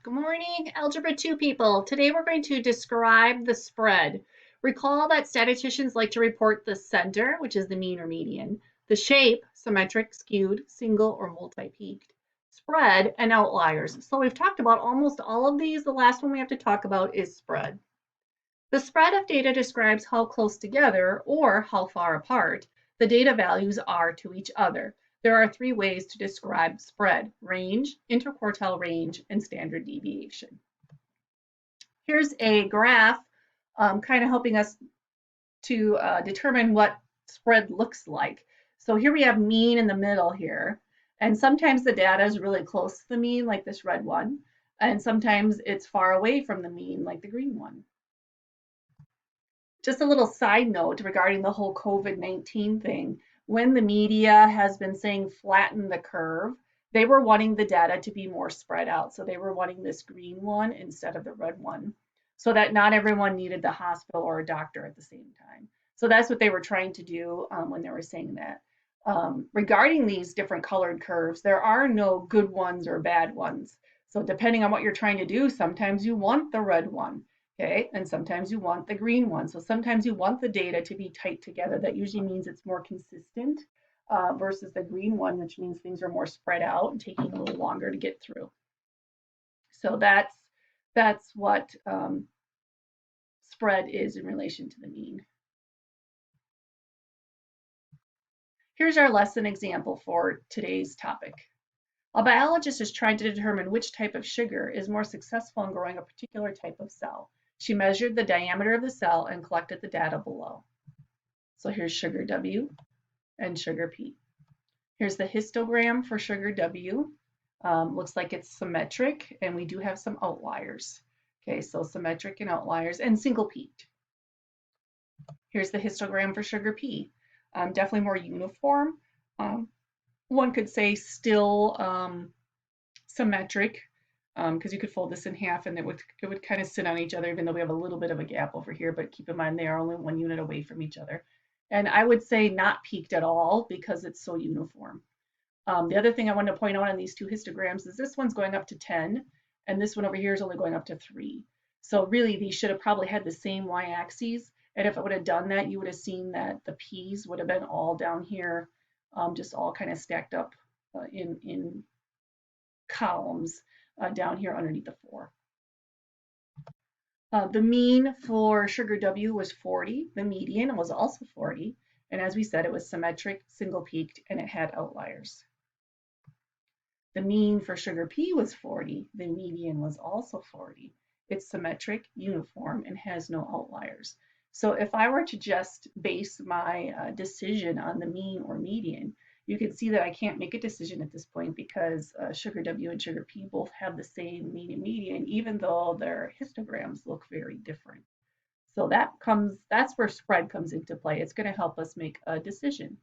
Good morning, Algebra 2 people. Today we're going to describe the spread. Recall that statisticians like to report the center, which is the mean or median, the shape, symmetric, skewed, single, or multi-peaked, spread, and outliers. So we've talked about almost all of these. The last one we have to talk about is spread. The spread of data describes how close together or how far apart the data values are to each other. There are three ways to describe spread: range, interquartile range, and standard deviation. Here's a graph kind of helping us to determine what spread looks like. So here we have mean in the middle here. And sometimes the data is really close to the mean, like this red one. And sometimes it's far away from the mean, like the green one. Just a little side note regarding the whole COVID-19 thing. When the media has been saying flatten the curve, they were wanting the data to be more spread out. So they were wanting this green one instead of the red one, so that not everyone needed the hospital or a doctor at the same time. So that's what they were trying to do when they were saying that. Regarding these different colored curves, there are no good ones or bad ones. So depending on what you're trying to do, sometimes you want the red one. Okay, and sometimes you want the green one. So sometimes you want the data to be tight together. That usually means it's more consistent versus the green one, which means things are more spread out and taking a little longer to get through. So that's what spread is in relation to the mean. Here's our lesson example for today's topic. A biologist is trying to determine which type of sugar is more successful in growing a particular type of cell. She measured the diameter of the cell and collected the data below. So here's sugar W and sugar P. Here's the histogram for sugar W. Looks like it's symmetric, and we do have some outliers. Okay, so symmetric and outliers and single peaked. Here's the histogram for sugar P. Definitely more uniform. One could say still symmetric, because you could fold this in half and it would kind of sit on each other, even though we have a little bit of a gap over here, but keep in mind they are only 1 unit away from each other. And I would say not peaked at all because it's so uniform. The other thing I wanted to point out on these two histograms is this one's going up to 10, and this one over here is only going up to 3. So really, these should have probably had the same y-axes, and if it would have done that, you would have seen that the p's would have been all down here, just all kind of stacked up in columns down here underneath the 4. The mean for sugar W was 40. The median was also 40. And as we said, it was symmetric, single peaked, and it had outliers. The mean for sugar P was 40. The median was also 40. It's symmetric, uniform, and has no outliers. So if I were to just base my decision on the mean or median, you can see that I can't make a decision at this point because sugar W and sugar P both have the same mean and median, even though their histograms look very different. So that's where spread comes into play. It's going to help us make a decision.